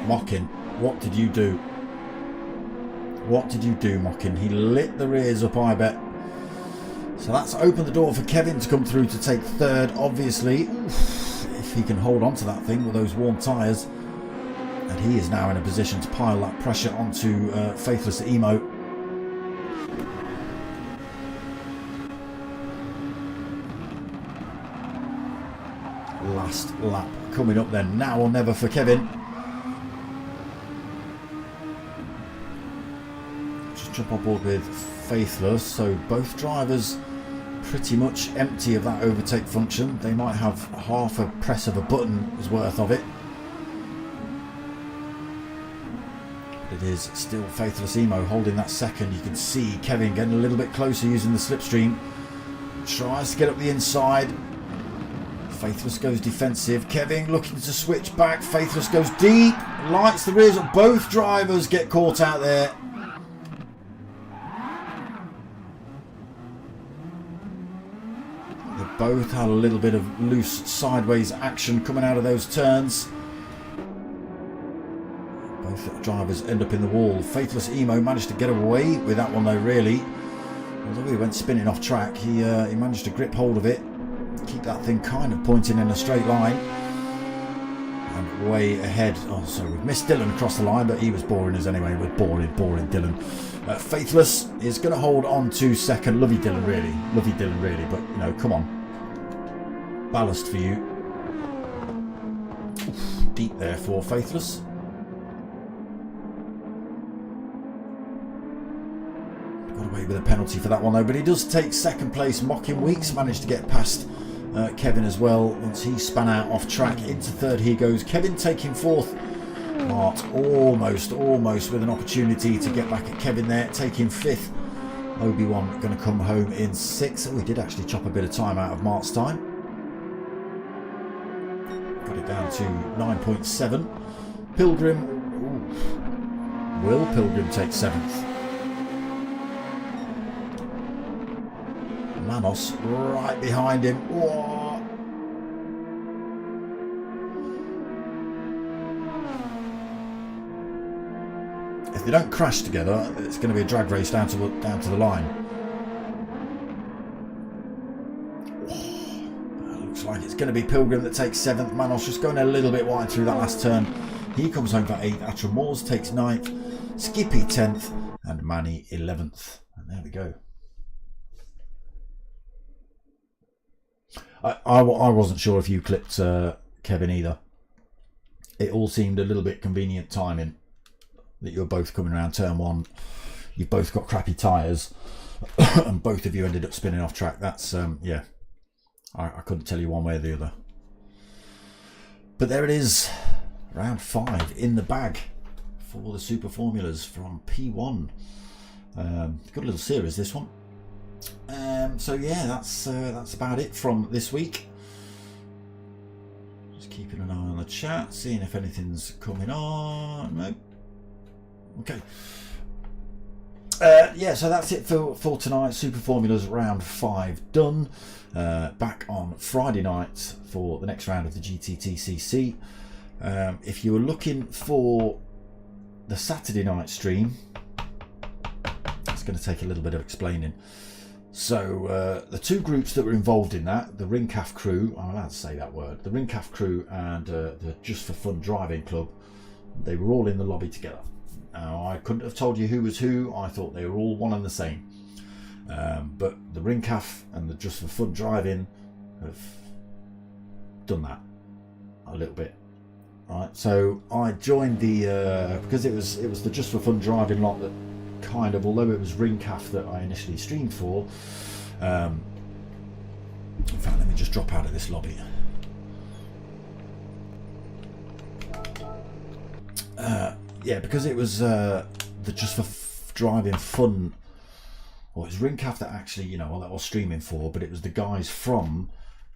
Mocking, what did you do? What did you do, Mocking? He lit the rears up, I bet. So that's opened the door for Kevin to come through to take 3rd, obviously. Oof. If if he can hold on to that thing with those warm tyres. And he is now in a position to pile that pressure onto Faithless Emo. Last lap coming up then. Now or never for Kevin. Just jump on board with Faithless. So both drivers pretty much empty of that overtake function. They might have half a press of a button worth of it. It is still Faithless Emo holding that second. You can see Kevin getting a little bit closer using the slipstream. Tries to get up the inside. Faithless goes defensive. Kevin looking to switch back. Faithless goes deep. Lights the rears up. Both drivers get caught out there. They both had a little bit of loose sideways action coming out of those turns. Both drivers end up in the wall. Faithless Emo managed to get away with that one though, really. Although he went spinning off track, he managed to grip hold of it, keep that thing kind of pointing in a straight line. And way ahead. Oh, sorry, we've missed Dylan across the line, but he was boring us anyway. We're boring Dylan. Faithless is going to hold on to second. Lovey Dylan, really. But, you know, come on. Ballast for you. Oof, deep there for Faithless. Got away with a penalty for that one though, but he does take second place. Mocking Weeks managed to get past Kevin as well once he span out off track. Into third he goes. Kevin taking fourth. Mart almost with an opportunity to get back at Kevin there, taking fifth. Obi-Wan going to come home in sixth. Oh, he did actually chop a bit of time out of Mart's time. Got it down to 9.7. Pilgrim. Ooh. Will Pilgrim take seventh? Manos right behind him. Whoa. If they don't crash together, it's going to be a drag race down to the line. Whoa. Looks like it's going to be Pilgrim that takes seventh. Manos just going a little bit wide through that last turn. He comes home for eighth. Atra Moores takes ninth. Skippy 10th and Manny 11th. And there we go. I wasn't sure if you clipped Kevin either. It all seemed a little bit convenient timing that you're both coming around turn one. You've both got crappy tyres and both of you ended up spinning off track. That's, yeah, I couldn't tell you one way or the other. But there it is, round 5 in the bag for the Super Formulas from P1. Good little series, this one. So yeah, that's about it from this week. Just keeping an eye on the chat, seeing if anything's coming on. No. Okay. Yeah, so that's it for tonight. Super Formulas round 5 done. Back on Friday night for the next round of the GTTCC. If you were looking for the Saturday night stream, it's going to take a little bit of explaining. So the two groups that were involved in that, the Ringcaf crew, I'm allowed to say that word, the Ringcaf crew and the Just for Fun driving club, they were all in the lobby together. Now, I couldn't have told you who was who. I thought they were all one and the same. But the Ringcaf and the Just for Fun driving have done that a little bit. Right, so I joined the because it was the Just for Fun driving lot that kind of, although it was Ringcaf that I initially streamed for. In fact, let me just drop out of this lobby. Yeah, because it was the Just for Driving Fun, or it was Ringcaf that actually, you know, that I was streaming for, but it was the guys from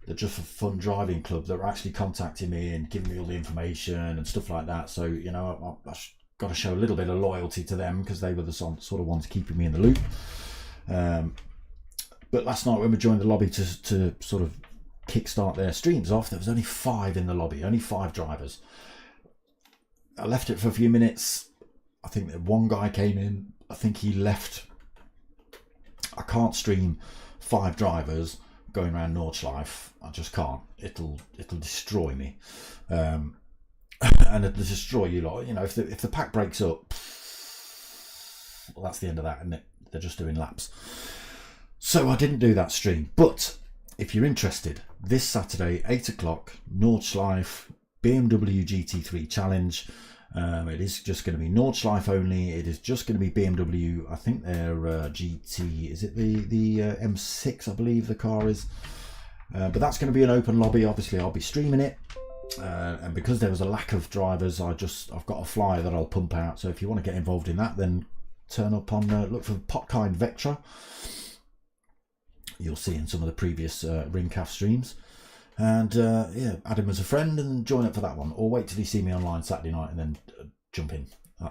the Just for Fun driving club that were actually contacting me and giving me all the information and stuff like that. So, you know, I got to show a little bit of loyalty to them because they were the sort of ones keeping me in the loop. But last night when we joined the lobby to sort of kickstart their streams off, there was only 5 in the lobby, only 5 drivers. I left it for a few minutes. I think that one guy came in. I think he left. I can't stream 5 drivers going around Nordschleife. I just can't. It'll destroy me, and it'll destroy you lot. You know, if the pack breaks up, well, that's the end of that, isn't it? They're just doing laps. So I didn't do that stream. But if you're interested, this Saturday, 8 o'clock, Nordschleife BMW GT3 Challenge. It is just going to be Nordschleife only. It is just going to be BMW. I think their GT, is it the M6, I believe the car is. But that's going to be an open lobby. Obviously, I'll be streaming it. And because there was a lack of drivers, I've got a flyer that I'll pump out. So if you want to get involved in that, then turn up on look for Potkind Vectra. You'll see in some of the previous Ringcaf streams. And yeah, add him as a friend and join up for that one, or wait till you see me online Saturday night and then jump in.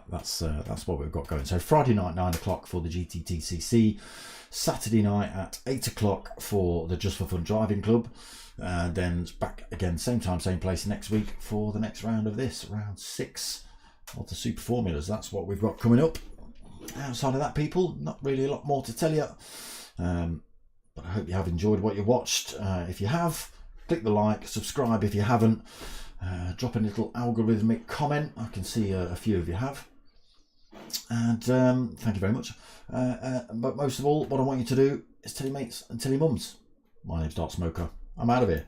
That's what we've got going. So Friday night 9 o'clock for the GTTCC, Saturday night at 8 o'clock for the Just for Fun Driving Club, and then back again same time same place next week for the next round of this, round 6 of the Super Formulas. That's what we've got coming up. Outside of that, people, not really a lot more to tell you, but I hope you have enjoyed what you watched. If you have, click the like, subscribe if you haven't, drop a little algorithmic comment. I can see a few of you have, and thank you very much. But most of all, what I want you to do is tell your mates and tell your mums. My name's Dark Smoker. I'm out of here.